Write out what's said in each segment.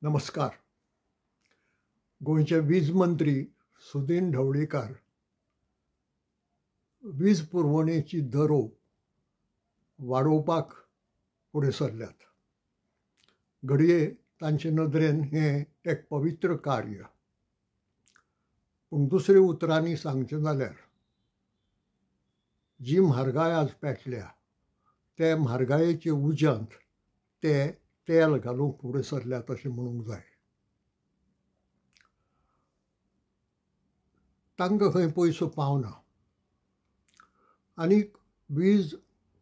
नमस्कार. गोंयचे वीज मंत्री सुदीन ढवळीकार वीज पुरवणेची दरो वाडोवपाक फुडें सरल्यात. घडये तांचे नदरेन हें एक पवित्र कार्य. पूण दुसऱ्या उतरांनी सांगचें जाल्यार जी म्हारगाय आज पेटल्या ते म्हारगायेचे उज्यांत ते तेल घालूंक फुडें सरल्यात अशें म्हणूंक जाय. तांकां खंय पयसो पावना आनीक वीज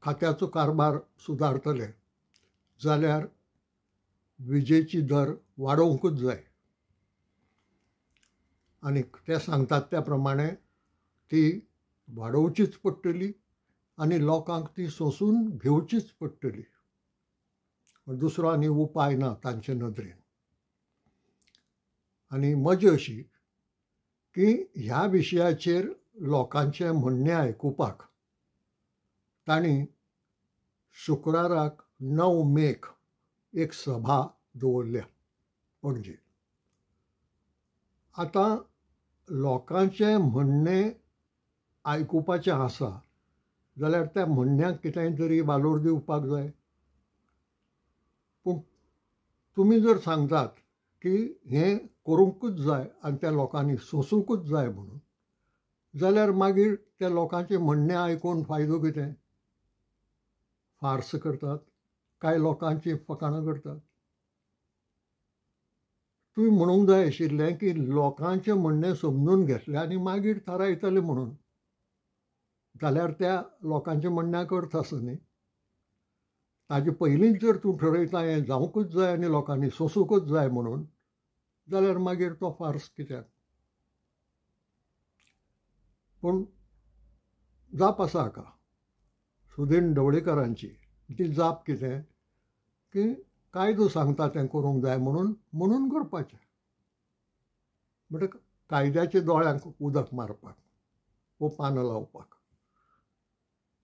खात्याचो कारबार सुदारतले जाल्यार विजेची दर वाडोवंकूच जाय. आनीक ते सांगतात त्या प्रमाणे ती वाडोवचीच पडटली आनी लोकांक ती सोंसून घेवचीच पडटली. दुसरो आनी उपाय ना तांचे नदरेन. आनी मजा अशी की ह्या विशयाचेर लोकांचें म्हणणें आयकुपाक तांणी शुक्राराक 9 मेक एक सभा दवरल्या पणजे. आतां लोकांचें म्हणणें आयकुपाचें आसा जाल्यार त्या म्हणण्याक कितेंय तरी वालोर दिवपाक जाय. पूण तुमी जर सांगतात की हें करूंकूच जाय आनी त्या लोकांनी सोंसूंकूच जाय म्हणून, जाल्यार मागीर त्या लोकांचें म्हणणें आयकून फायदो कितें? फार्स करतात, कांय लोकांची फकाणां करतात. तुमी म्हणूंक जाय आशिल्लें की लोकांचें म्हणणें समजून घेतलें आनी मागीर थारायतले म्हणून. जाल्यार त्या लोकांच्या म्हणण्याक अर्थ आसा न्ही. ताजे पयलींच जर तूं ठरयता हें जावंकूच जाय आनी लोकांनी सोंसूंकूच जाय म्हणून, जाल्यार मागीर तो फार्स कित्याक? पूण जाप आसा हाका सुदीन ढवळीकारांची. ती जाप कितें की कायदो सांगता तें करूंक जाय म्हणून करपाचें. म्हणटच कायद्याच्या दोळ्यांक उदक मारपाक वो पानां लावपाक.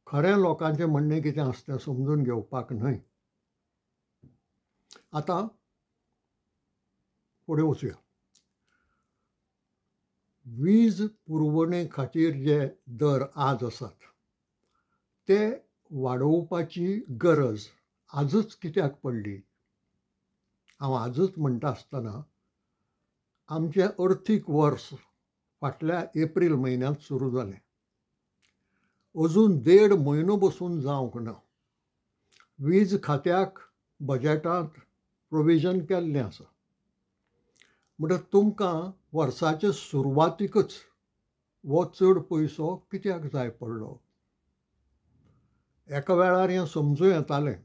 खरें लोकांचें म्हणणें कितें आसा तें समजून घेवपाक न्हय. आतां फुडें वचुया. वीज पुरवणे खातीर जे दर आज आसात ते वाडोवपाची गरज आजच कित्याक पडली? हांव आजच म्हणटा आसतना आमचें अर्थीक वर्स फाटल्या एप्रील म्हयन्यांत सुरू जालें. अजून 1.5 म्हयनो बसून जावंक ना. वीज खात्याक बजेटांत प्रोविजन केल्लें आसा. म्हणटच तुमकां वर्साच्या सुरवातीकच हो चड पयसो कित्याक जाय पडलो? एका वेळार हें समजूं येतालें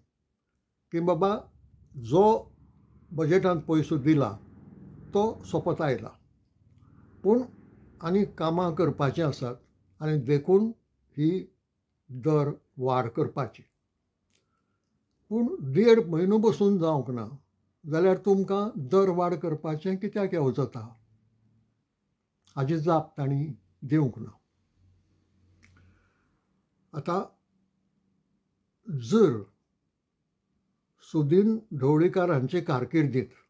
की बाबा जो बजेटांत पयसो दिला तो सोंपत आयला, पूण आनी कामां करपाचीं आसात आनी देखून ही दर वाड करपाची. पूण 1.5 म्हयनो बसून जावंक ना जाल्यार तुमकां दर वाड करपाचें कित्याक येवजता? हाची जाप तांणी दिवंक ना. आतां जर सुदीन ढवळीकार हांचे कारकिर्दींत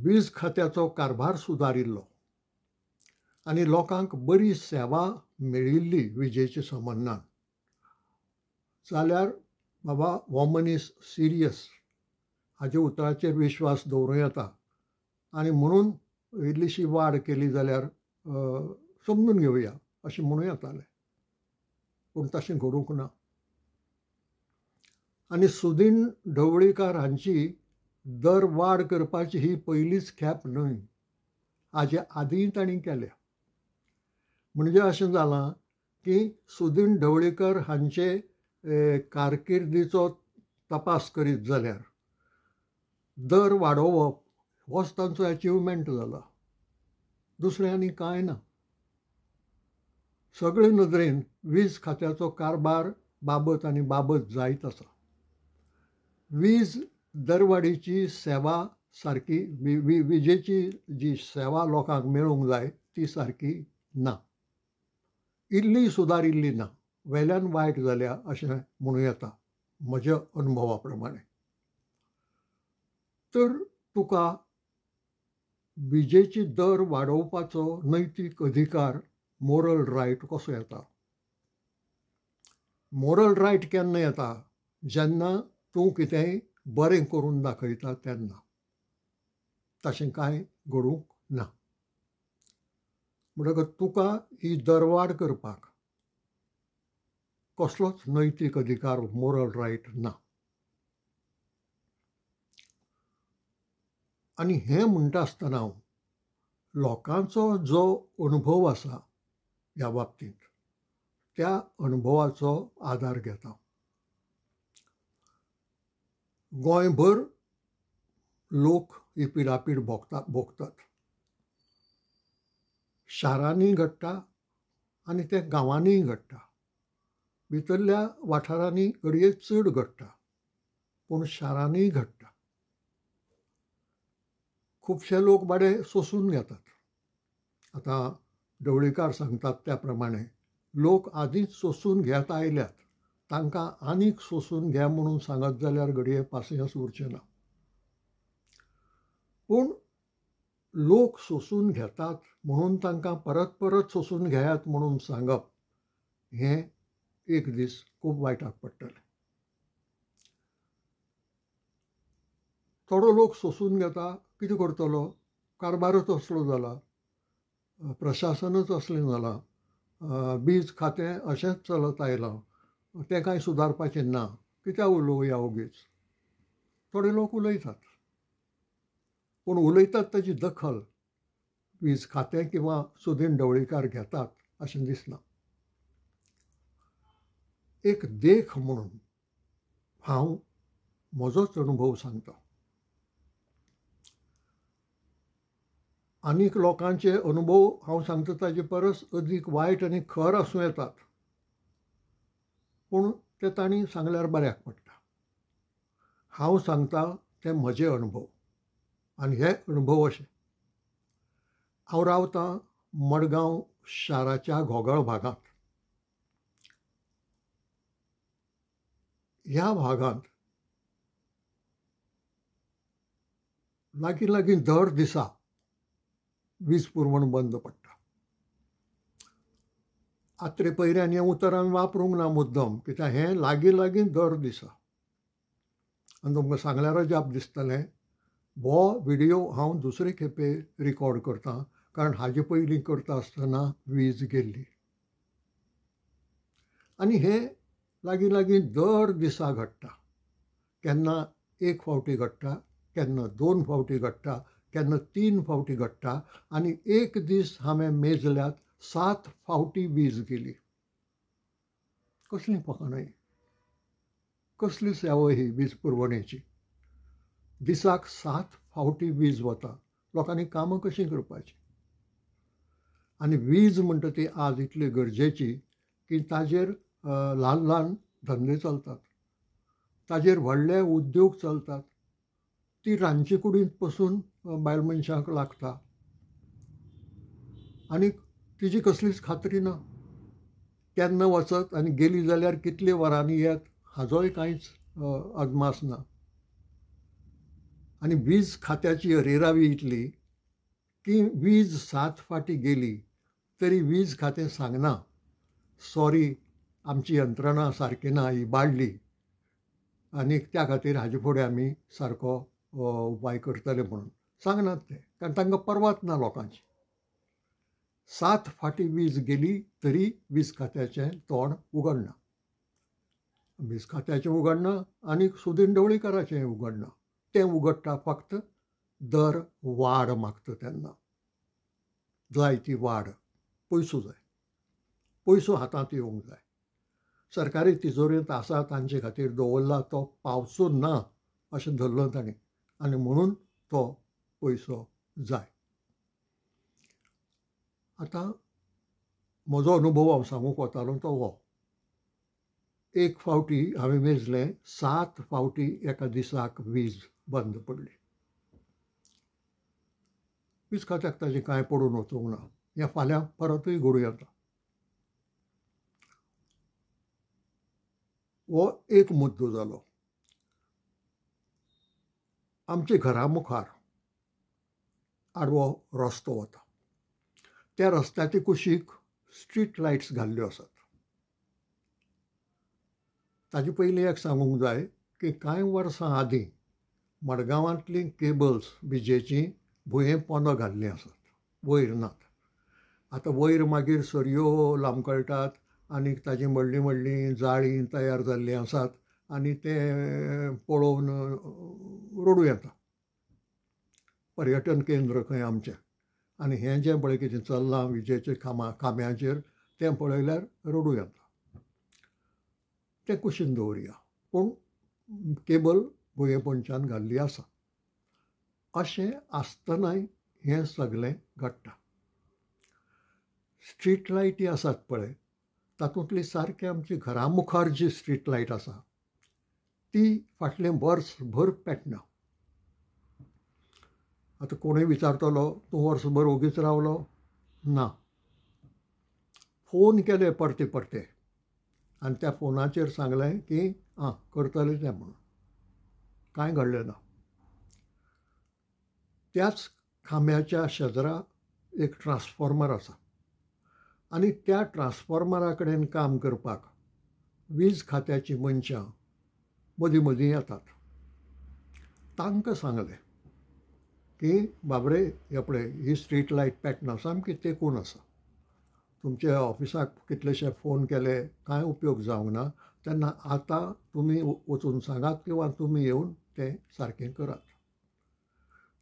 वीज खात्याचो कारभार सुदारिल्लो आनी लोकांक बरी सेवा मेळिल्ली विजेच्या संबंदान, जाल्यार बाबा हो मनीस सिरियस हाच्या उतराचेर विश्वास दवरूं येता आनी म्हणून इल्लीशी वाड केली जाल्यार समजून घेवया अशें म्हणूं येतालें. पूण तशें घडूंक ना. आनी सुदीन ढवळीकार हांची दर वाड करपाची ही पयलीच खेप न्हय. हाचे आदींय तांणी केल्या. म्हणजे अशें जालां की सुदीन ढवळीकर हांचे कारकिर्दीचो तपास करीत जाल्यार दर वाडोवप होच तांचो अचिवमेंट जाला. दुसरें आनी कांय ना. सगळे नदरेन वीज खात्याचो कारबार बाबत जायत आसा. वीज दरवाडीची सेवा सारकी विजेची जी सेवा लोकांक मेळूंक जाय ती सारकी ना. इल्ली सुदारिल्ली ना. वेल्यान वायट जाल्या अशें म्हणूं येता म्हज्या अनुभवा प्रमाणे. तर तुका विजेची दर वाडोवपाचो नैतीक अधिकार मोरल रायट कसो येता? मोरल रायट केन्ना येता? जेन्ना तूं कितेंय बरें करून दाखयता तेन्ना. तशें कांय घडूंक ना. म्हणटकच तुका ही दरवाड करपाक कसलोच नैतीक अधिकार मोरल रायट ना. आनी हें म्हणटा आसतना हांव लोकांचो जो अणभव आसा ह्या बाबतींत त्या अणभवाचो आदार घेता. गोंयभर लोक ही पिडापीड भोगतात. शारांनी घडटा आनी ते गांवांनीय घडटा. भितरल्या वाठारांनी घडये चड घडटा, पूण शारांनीय घडटा. खुबशे लोक बाडे सोंसून घेतात. आतां ढवळीकार सांगतात त्या प्रमाणे लोक आदींच सोंसून घेत आयल्यात. तांकां आनीक सोंसून घे म्हणून सांगत जाल्यार घडये पासियेंस उरचें ना. पूण लोक सोंसून घेतात म्हणून तांकां परत परत सोंसून घेयात म्हणून सांगप हें एक दीस खूब वायटाक पडटलें. थोडो लोक सोंसून घेता, कितें करतलो? कारबारच असलो जाला, प्रशासनच असलें जालां, वीज खातें अशेंच चलत आयलां, तें कांय सुदारपाचें ना, कित्याक उलोवया उगीच? थोडे लोक उलयतात. पूण उलयतात ताची दखल वीज खातें किंवा सुदीन ढवळीकार घेतात अशें दिसना. एक देख म्हणून हांव म्हजोच अणभव सांगतां. आनीक लोकांचे अणभव हांव सांगता ताचे परस अदीक वायट आनी खर आसूं येतात, पूण ते तांणी सांगल्यार बऱ्याक पडटा. हांव सांगतां ते म्हजे अणभव आनी हे अणभव अशे. हांव रावतां मडगांव शाराच्या घोगळ भागांत. ह्या भागांत लागीं लागीं दर दिसा वीज पुरवण बंद पडटा. आत्रे पयऱ्यान हें उतर आमी वापरूंक ना मुद्दम, कित्याक हें लागीं लागीं दर दिसा. आनी तुमकां सांगल्यार अजाप दिसतलें, हो व्हिडियो हांव दुसरे खेपे रिकॉर्ड करतां, कारण हाजे पयलीं करता आसतना वीज गेल्ली. आनी हें लागीं लागीं दर दिसा घडटा. केन्ना एक फावटी घडटा, केन्ना 2 फावटी घडटा, केन्ना 3 फावटी घडटा. आनी एक दीस हांवें मेजल्यात 7 फावटी वीज गेली. कसली फकाणां! कसली सेवा ही वीज पुरवणेची? दिसाक 7 फावटी वीज वता. लोकांनी कामां कशीं करपाचीं? आनी वीज म्हणटा ती आज इतली गरजेची की ताजेर ल्हान ल्हान धंदे चलतात, ताजेर व्हडले उद्योग चलतात. ती रांदचे कुडींत पसून बायल मनशांक लागता आनी तिची कसलीच खात्री ना. केन्ना वचत आनी गेली जाल्यार कितले वरांनी येत हाजोय कांयच अदमास ना. आनी वीज खात्याची अरेरावी इतली की वीज 7 फावटी गेली तरी वीज खातें सांगना, सॉरी आमची यंत्रणा सारकी ना, ही बाळ्ळी आनी त्या खातीर हाजे फुडें आमी सारको उपाय करतले म्हणून सांगनात ते, कारण तांकां पर्वाच ना लोकांची. 7 फावटी वीज गेली तरी वीज खात्याचें तोंड उगडना. वीज खात्याचें उगडना आनी सुदीन ढवळीकाराचें उगडना. तें उगडटा फक्त दर वाड मागता तेन्ना. जाय ती वाड, पयसो जाय, पयसो हातांत येवंक जाय. सरकारी तिजोरेंत आसा तांचे खातीर दवरला तो पावचो ना अशें धरलो तांणी, आनी म्हणून तो पयसो जाय. आतां म्हजो अनुभव हांव सांगूंक वतालो तो हो. एक फावटी हांवें मेजलें 7 फावटी एका दिसाक वीज बंद पडली. वीज खात्याक ताजें कांय पडून वचूंक ना. हें फाल्यां परतूय घडूं येता. हो एक मुद्दो जालो. आमचे घरा मुखार आडवो रस्तो वता. त्या रस्त्याचे कुशीक स्ट्रीट लायट्स घाल्ल्यो आसात. ताचे पयलीं एक सांगूंक जाय की कांय वर्सां आदीं मडगांवांतलीं केबल्स विजेचीं भुंये पोंदो घाल्लीं आसात, वयर नात. आतां वयर मागीर सरयो लांबकळटात आनी ताजी व्हडलीं व्हडलीं जाळीं तयार जाल्लीं आसात आनी ते पळोवन रडूं येता. पर्यटन केंद्र खंय आमचें, आनी हें जें पळय कितें चल्लां विजेच्या खांब्याचेर तें पळयल्यार रडूं येता. तें कुशीन दवरया, पूण केबल भुंयेपणच्यान घाल्ली आसा. अशें आसतनाय हें सगळें घडटा. स्ट्रीट लायटी आसात पळय, तातूंतली सारकी आमची घरा मुखार जी स्ट्रीट लायट आसा ती फाटलें वर्सभर पेटना. आतां कोणूय विचारतलो, तूं वर्सभर ओगीच रावलो? ना. फोन केले परते परते आनी त्या फोनाचेर सांगलें की करतलें तें म्हणून. कांय घडलें ना. त्याच खांब्याच्या शेजरा एक ट्रान्सफॉर्मर आसा आनी त्या ट्रान्सफॉर्मरा कडेन काम करपाक वीज खात्याची मनशां मदीं मदीं येतात. तांकां सांगलें की बाबरे हे पळय ही स्ट्रीट लायट पेटना, सामकी तेंकून आसा. तुमच्या ऑफिसाक कितलेशे फोन केले, कांय उपयोग जावंक ना. तेन्ना आतां तुमी वचून सांगात किंवा तुमी येवन तें सारकें करात.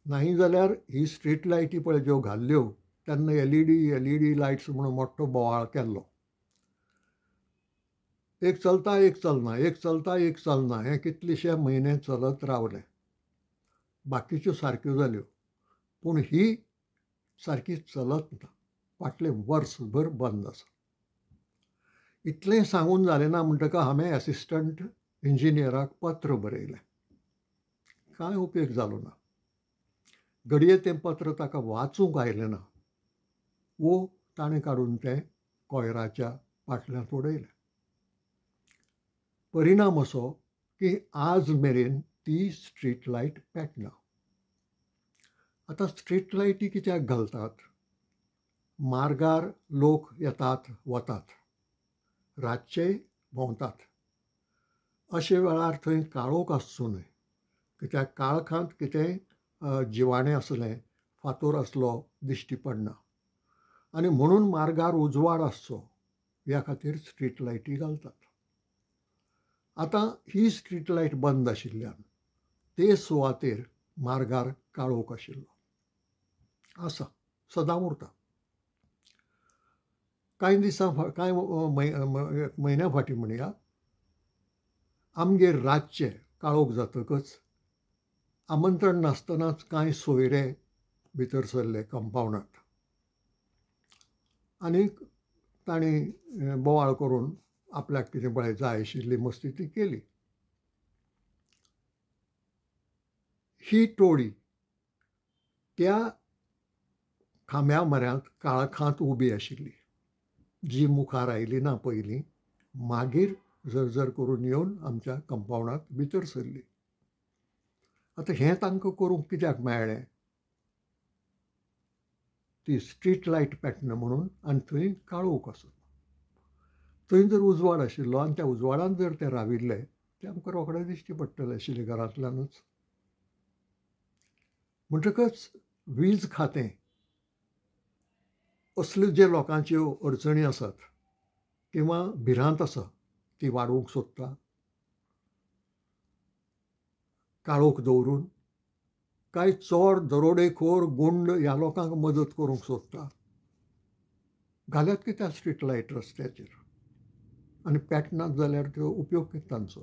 नाही जाल्यार ही स्ट्रीट लायटी पळय ज्यो घाल्ल्यो तेन्ना एलईडी लायट्स म्हणून मोठो बोवाळ केल्लो. एक चलता एक चलना, एक चलता एक चलना, हें कितलेशे म्हयने चलत रावलें. बाकीच्यो सारक्यो जाल्यो, पूण ही सारकी चलत ना. फाटलें वर्सभर बंद आसा. इतलें सांगून जालें ना म्हणटकच हांवें एसिस्टंट इंजिनियराक पत्र बरयलें. कांय उपेग जालो ना. घडये तें पत्र ताका वाचूंक आयलें ना. ताणें काडून तें कॉयराच्या पाटल्यांत उडयलें. परिणाम असो की आज मेरेन ती स्ट्रीट लायट पेटना. आतां स्ट्रीट लायटी कित्याक घालतात? मार्गार लोक येतात वतात, रातचे भोंवतात. अशे वेळार थंय काळोख आसचो न्हय, कित्याक काळखांत कितेंय जिवाणें आसलें, फातर आसलो दिश्टी पडना. आनी म्हणून मार्गार उजवाड आसचो ह्या खातीर स्ट्रीट लायटी घालतात. आतां ही स्ट्रीट लायट बंद आशिल्ल्यान ते सुवातेर मार्गार काळोख आशिल्लो आसा, सदां उरता. कांय म्हयन्या फाटीं म्हणया आमगेर रातचे काळोख जातकच आमंत्रण नासतनाच कांय सोयरे भितर सरले कंपाउंडांत आनी तांणी बोवाळ करून आपल्याक कितें पळय जाय आशिल्ली मस्ती ती केली. ही टोळी त्या खांब्या म्हऱ्यांत काळखांत उबी आशिल्ली, जी मुखार आयली ना पयलीं, मागीर झरझर करून येवन आमच्या कंपाउंडांत भितर सरली. आतां हें तांकां करूंक कित्याक मेळ्ळें? ती स्ट्रीट लायट पेटना म्हणून आनी थंय काळोख आसत. थंय जर उजवाड आशिल्लो आनी त्या उजवाडांत जर ते राविल्ले तें आमकां रोखडें दिश्टी पडटलें आशिल्लें घरांतल्यानूच. म्हणटकच वीज खातें असल्यो जे लोकांच्यो अडचणी आसात किंवा भिरांत आसा ती वाडोवंक सोदता. काळोख दवरून कांय चोर दरोडेखोर गुंड ह्या लोकांक मदत करूंक सोदता. घाल्यात कित्याक स्ट्रीट लायट रस्त्याचेर? आनी पेटनात जाल्यार त्यो उपयोग कितें तांचो?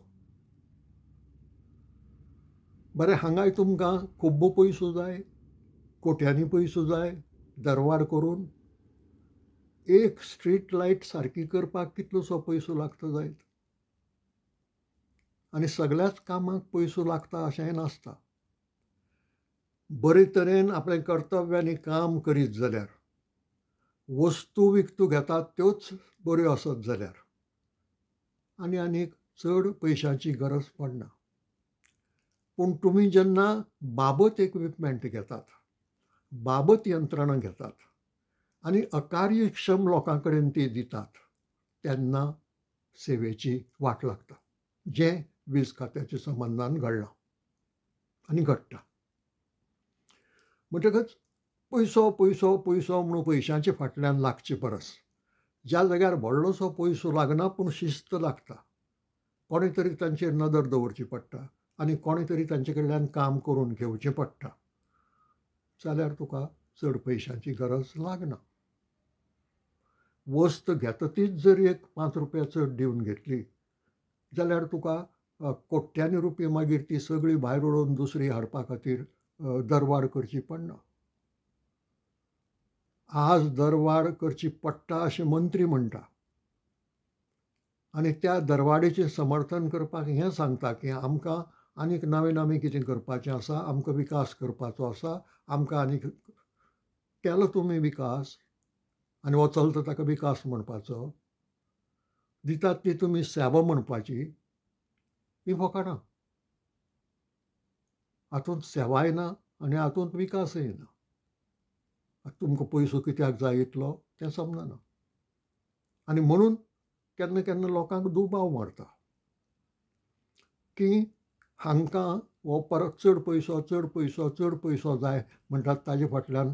बरें, हांगाय तुमकां खूब्ब पयसो जाय, कोट्यांनी पयसो जाय. दरवाड करून एक स्ट्रीट लायट सारकी करपाक कितलोसो पयसो लागता जायत? आनी सगळ्याच कामाक पयसो लागता अशेंय नासता. बरे तरेन आपलें कर्तव्यांनी काम करीत जाल्यार, वस्तू विकतो घेतात त्योच बऱ्यो आसत जाल्यार आनीक चड पयशांची गरज पडना. पूण तुमी जेन्ना बाबत इक्विपमेंट घेतात, बाबत यंत्रणा घेतात आनी अकार्यक्षम लोकां कडेन ती दितात, तेन्ना सेवेची वाट लागता, जें वीज खात्याच्या संबंदान घडलां आनी घडटा. म्हणटकच पयसो पयसो पयसो म्हणून पयशांचे फाटल्यान लागचे परस ज्या जाग्यार व्हडलोसो पयसो लागना पूण शिस्त लागता, कोणे तरी तांचेर नदर दवरची पडटा आनी कोणे तरी तांचे कडल्यान काम करून घेवचें पडटा, जाल्यार तुका चड पयशांची गरज लागना. वस्त घेता तीच जर एक 5 रुपया चड दिवन घेतली जाल्यार तुका कोट्यांनी रुपया मागीर ती सगळी भायर उडोवन दुसरी हाडपा खातीर दरवाड करची पडना. आज दरवाड करची पडटा अशें मंत्री म्हणटा आनी त्या दरवाडेचें समर्थन करपाक हें सांगता की आमकां आनीक नवें नवें कितें करपाचें आसा, आमकां विकास करपाचो आसा, आमकां आनीक केलो तुमी विकास आनी हो चलता ताका विकास म्हणपाचो, दितात ती तुमी सेवा म्हणपाची, ही फकाणां. हातूंत सेवाय ना आनी हातूंत विकासय ना. तुमकां पयसो कित्याक जाय इतलो तें समजना आनी म्हणून केन्ना केन्ना लोकांक दुबाव मारता की हांकां हो परत चड पयसो चड पयसो चड पयसो जाय म्हणटात, ताजे फाटल्यान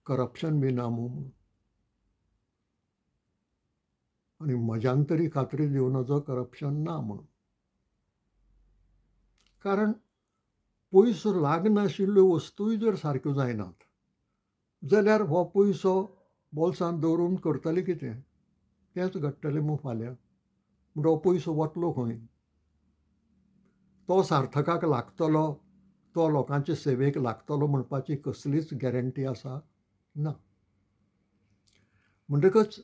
करप्शन बी ना म्हणून. आनी म्हज्यान तरी खात्री दिवं नजो करप्शन ना म्हणून. कारण पयसो लागनाशिल्ल्यो वस्तूय जर सारक्यो जायनात जाल्यार हो पयसो बोल्सांत दवरून करतले कितें? तेंच घडटलें मग फाल्यां. म्हणटा हो पयसो वतलो खंय? तो सार्थकाक लागतलो, तो लोकांचे सेवेक लागतलो म्हणपाची कसलीच गॅरंटी आसा ना. म्हणटकच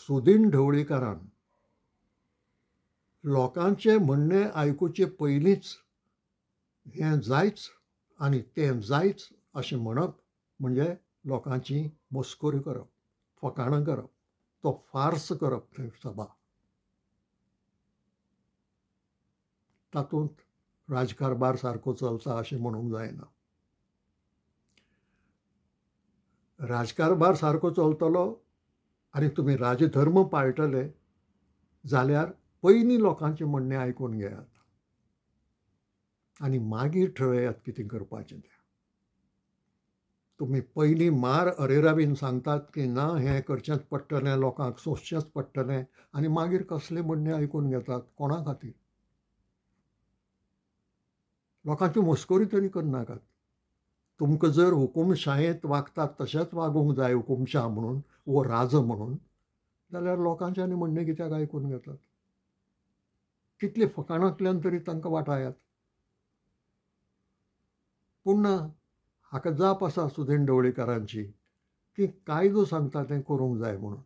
सुदीन ढवळीकारान लोकांचे म्हणणें आयकुचे पयलींच हें जायच आनी तें जायच अशें म्हणप म्हणजे लोकांची मस्कोरी करप, फकाणां करप, तो फार्स करप थंय सभा. तातूंत राजकारबार सारको चलता अशें म्हणूंक जायना. राजकारबार सारको चलतलो आनी तुमी राजधर्म पाळटले जाल्यार पयलीं लोकांचें म्हणणें आयकून घेयात आनी मागीर ठरयात कितें करपाचें तें. तुमी पयलीं मार अरेरावीन सांगतात की ना हें करचेंच पडटलें, लोकांक सोंसचेंच पडटलें आनी मागीर कसले म्हणणें आयकून घेतात कोणा खातीर? लोकांची मस्कोरी तरी करनाकात. तुमकां जर हुकूमशायेंत वागतात तशेंच वागूंक जाय हुकूमशाह म्हणून वो राज म्हणून, जाल्यार लोकांचे आनी म्हणणें कित्याक आयकून घेतात? कितले फकाणांतल्यान तरी तांकां वाटायात. पूण ना, हाका जाप आसा सुदीन ढवळीकारांची की कायदो सांगता तें करूंक जाय म्हणून.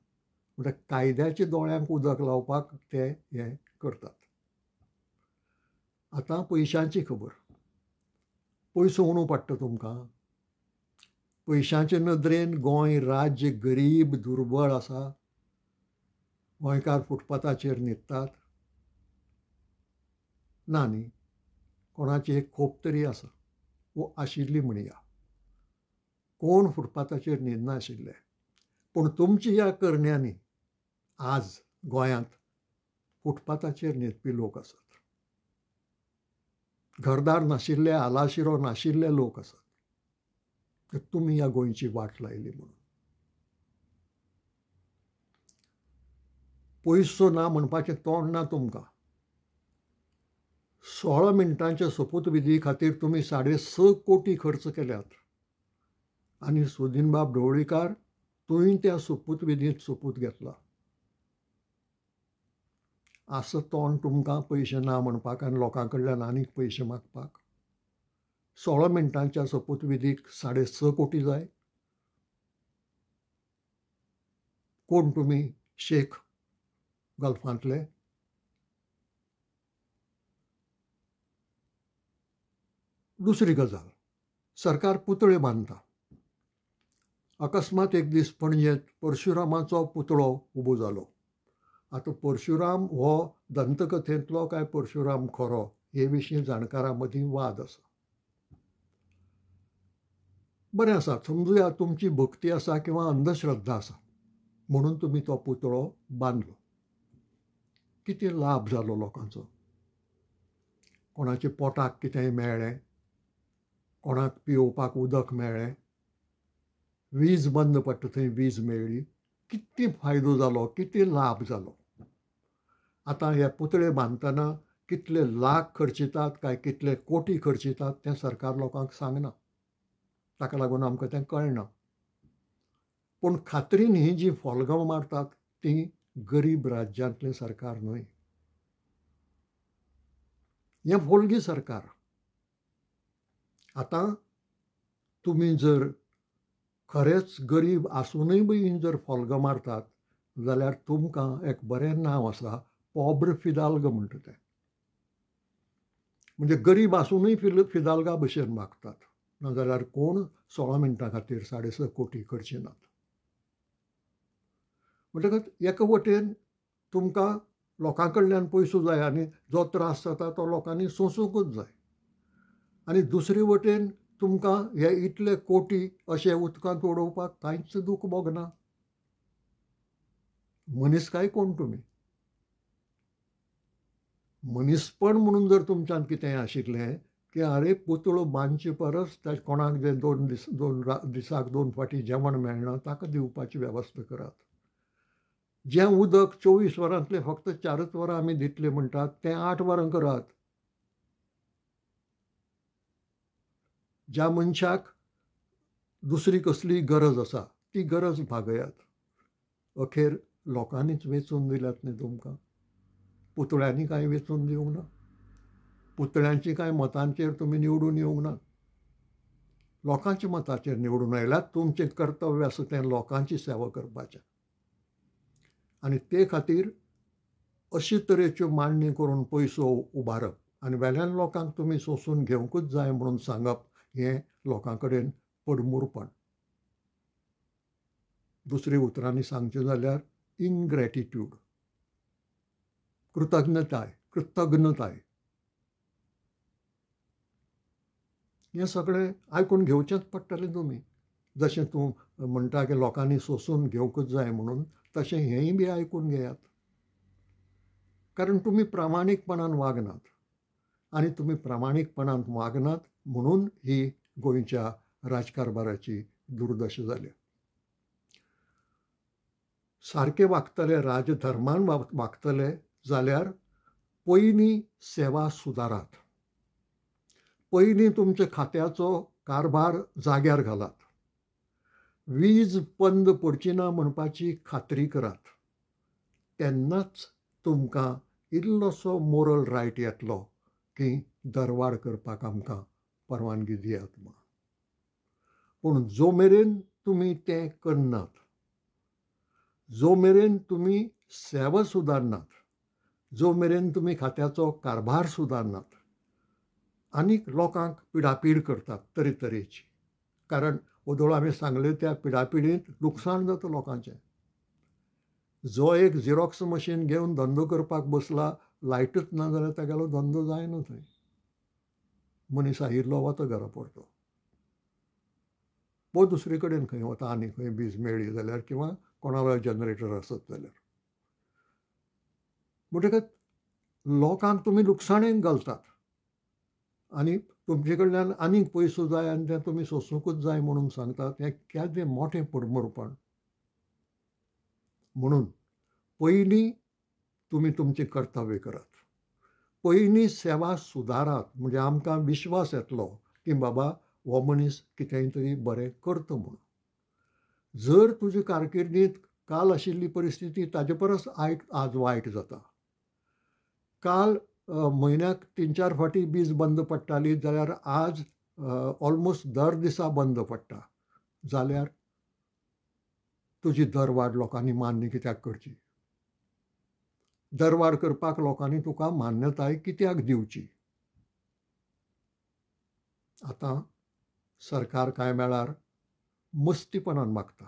म्हणल्यार कायद्याच्या दोळ्यांक उदक लावपाक ते हें करतात. आतां पयशांची खबर. पयसो उणो पडटा तुमकां. पयशांचे नदरेन गोंय राज्य गरीब दुर्बळ आसा. गोंयकार फुटपाथाचेर न्हिदतात. ना न्ही, कोणाची एक खोप तरी आसा, वो आशिल्ली म्हणया. कोण फुटपाथाचेर न्हिदनाशिल्ले. पूण तुमच्या ह्या करण्यांनी आज गोंयांत फुटपाथाचेर न्हिदपी लोक आसात. घरदार नाशिल्ले, आलाशिरो नाशिल्ले लोक आसात. तुमी ह्या गोंयची वाट लायली म्हणून. पयसो ना म्हणपाचें तोंड ना तुमकां. 16 मिनटांच्या सोपूतविधी खातीर तुमी 6.5 कोटी खर्च केल्यात आनी सुदीनबाब ढवळीकार तुवें त्या सोपूतविधींत सोपूत घेतला. असं तोंड तुमकां पयशे ना म्हणपाक आनी लोकां कडल्यान आनीक पयशे मागपाक? 16 मिनटांच्या सोपूतविधीक 6.5 कोटी जाय? कोण तुमी, शेख गल्फांतले? दुसरी गजाल, सरकार पुतळे बांदता. अकस्मात एक दीस पणजेंत परशुरामाचो पुतळो उबो जालो. आतां परशुराम हो दंतकथेंतलो काय परशुराम खरो हे विशीं जाणकारां मदीं वाद आसा. बरें आसा, समजुया तुमची भक्ती आसा किंवा अंधश्रद्धा आसा म्हणून तुमी तो पुतळो बांदलो. कितें लाभ जालो लोकांचो? कोणाच्या पोटाक कितेंय मेळ्ळें, कोणाक पिवपाक उदक मेळ्ळें, वीज बंद पडटा थंय वीज मेळ्ळी. कितें फायदो जालो, कितें लाभ जालो? आतां हे पुतळे बांदतना कितले लाख खर्चितात काय कितले कोटी खर्चितात तें सरकार लोकांक सांगना. ताका लागून आमकां तें कळना. पूण खात्रीन ही जी फोलगांव मारतात ती गरीब राज्यांतलें सरकार न्हय. हें फोलगी सरकार. आतां तुमी जर खरेंच गरीब आसुनूय बी जर फोलगां मारतात जाल्यार तुमकां एक बरें नांव आसा, पॉब्र फिदाल्गो म्हणटा तें. म्हणजे गरीब आसुनूय फिदाल्गा भशेन वागतात. नाजाल्यार कोण 16 मिनटां खातीर 6.5 कोटी खर्चिनात. म्हणटकच एका वटेन तुमकां लोकां कडल्यान पयसो जाय आनी जो त्रास जाता तो लोकांनी सोंसूंकूच जाय. आनी दुसरे वटेन तुमकां हे इतले कोटी अशे उदकांत उडोवपाक कांयच दूख भोगना. मनीसकाय कोण तुमी? मनीसपण म्हणून जर तुमच्यान कितेंय आशिल्लें की आरे पुतळो बांदचे परस कोणाक जे 2 दिसाक 2 फावटी जेवण मेळना ताका दिवपाची वेवस्था करात. जें उदक 24 वरांतले फक्त 4च वरां आमी दितले म्हणटात तें 8 वरां करात. ज्या मनशाक दुसरी कसली गरज आसा ती गरज भागयात. अखेर लोकांनीच वेचून दिल्यात न्ही तुमकां. पुतळ्यांनी कांय वेचून दिवंक ना. पुतळ्यांची कांय मतांचेर तुमी निवडून येवंक ना. लोकांच्या मताचेर निवडून आयल्यात. तुमचें कर्तव्य आसा तें लोकांची सेवा करपाचें. आनी ते खातीर अशे तरेच्यो मांडणी करून पयसो उबारप आनी वेल्यान लोकांक तुमी सोंसून घेवंकूच जाय म्हणून सांगप हें लोकां कडेन पडमुरपण. दुसऱ्या उतरांनी सांगचें जाल्यार इनग्रेटिट्यूड, कृतज्ञताय. हें सगळें आयकून घेवचेंच पडटलें तुमी. जशें तूं म्हणटा की लोकांनी सोंसून घेवंकूच जाय म्हणून तशें हेंय बी आयकून घेयात. कारण तुमी प्रामाणीकपणान वागनात. आनी तुमी प्रामाणीकपणान वागनात म्हणून ही गोंयच्या राजकारभाराची दुर्दशा जाल्या. सारके वागतले, राजधर्मान वागतले जाल्यार पयलीं सेवा सुदारात. पयलीं तुमच्या खात्याचो कारभार जाग्यार घालात. वीज बंद पडची ना म्हणपाची खात्री करात. तेन्नाच तुमकां इल्लोसो मोरल रायट येतलो की दरवाड करपाक आमकां परवानगी दियात म्हणून. पूण जो मेरेन तुमी तें करनात, जो मेरेन तुमी सेवा सुदारनात, जो मेरेन तुमी खात्याचो कारभार सुदारनात, आनीक लोकांक पिडापीड करतात तरेतरेची. कारण वदोळ हांवें सांगले त्या पिडापिडींत लुकसाण जाता लोकांचें. जो एक झेरॉक्स मशीन घेवन धंदो करपाक बसला, लायटूच ना जाल्यार तागेलो धंदो जायना थंय. मनीस आयिल्लो वता घरा परतो. वो दुसरे कडेन खंय वता आनी खंय वीज मेळ्ळी जाल्यार किंवा कोणालो जनरेटर आसत जाल्यार. म्हणटकच लोकांक तुमी लुकसाणेक घालतात आनी तुमचे कडल्यान आनीक पयसो जाय आनी तें तुमी सोंसूंकूच जाय म्हणून सांगतात. हें केदें मोठें पडमुरपण. म्हणून पयलीं तुमी तुमचें कर्तव्य करात. पयलीं सेवा सुदारात. म्हणजे आमकां विश्वास येतलो की बाबा हो मनीस कितेंय तरी बरें करता म्हणून. जर तुजे कारकिर्दींत काल आशिल्ली परिस्थिती ताजे परस आज वायट जाता. काल म्हयन्याक 3-4 फावटी वीज बंद पडटाली जाल्यार आज ऑलमोस्ट दर दिसा बंद पडटा. जाल्यार तुजी दरवाड लोकांनी मान्य कित्याक करची? दरवाड करपाक लोकांनी तुका मान्यताय कित्याक दिवची? आतां सरकार कांय वेळार मस्तीपणान वागता.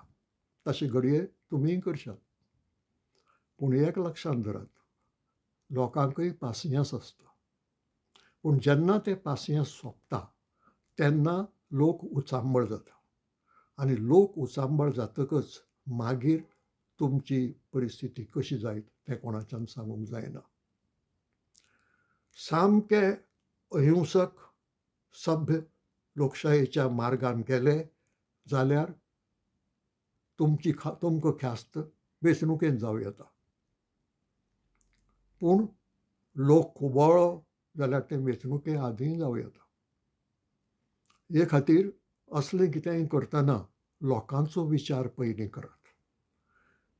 तशें घडये तुमीय करशात. पूण एक लक्षांत धरात, लोकांकय पासियेंस आसता. पूण जेन्ना तें पासियेंस सोंपता तेन्ना लोक उचांबळ जाता आनी लोक उचांबळ जातकच मागीर तुमची परिस्थिती कशी जायत तें कोणाच्यान सांगूंक जायना. सामके अहिंसक सभ्य लोकशायेच्या मार्गान गेले जाल्यार तुमकां ख्यास्त वेंचणुकेंत जावं येता. पूण लोक खुबळ्ळो जाल्यार तें वेंचणुके आदीं जावं येता. हे खातीर असलें कितेंय करतना लोकांचो विचार पयलीं करात.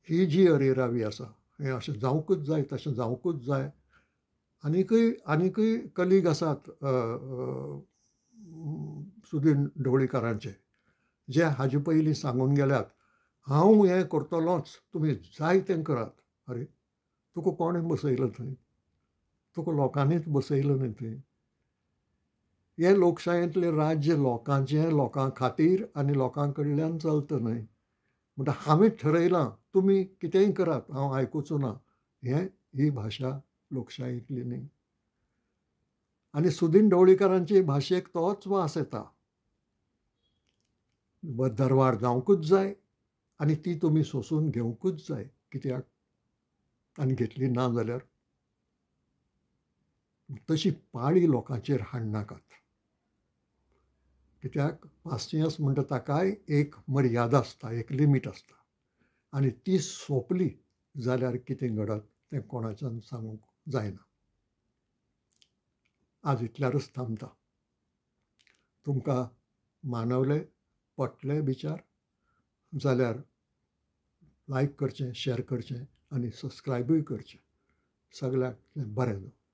ही जी अरेरावी आसा हें अशें जावंकूच जाय तशें जावंकूच जाय. आनीकय कलीग आसात सुदीन ढवळीकारांचे जे हाजे पयलीं सांगून गेल्यात हांव हें करतलोच तुमी जाय तें करात. अरे तुका कोणें बसयलो थंय? तुका लोकांनीच बसयलो न्ही थंय. हें लोकशायेंतलें राज्य लोकांचें लोकां खातीर आनी लोकां कडल्यान चलता न्हय. म्हणटा हांवें ठरयलां तुमी कितेंय करात हांव आयकुचो ना ही भाशा लोकशायेंतली न्ही. आनी सुदीन ढवळीकारांचे भाशेक तोच वास येता. दरवार जावंकूच जाय आनी ती तुमी सोंसून घेवंकूच जाय. कित्याक आनी घेतली ना जाल्यार तशी पाळी लोकांचेर हाडनाकात. कित्याक पासियेंस म्हणटा ताकाय एक मर्यादा आसता, एक लिमीट आसता आनी ती सोंपली जाल्यार कितें घडत तें कोणाच्यान सांगूंक जायना. आज इतल्यारच थांबता. तुमकां मानवले पटले विचार जाल्यार लायक करचें, शेअर करचें आनी सबस्क्रायबूय करचें. सगळ्यांक बरें जावं.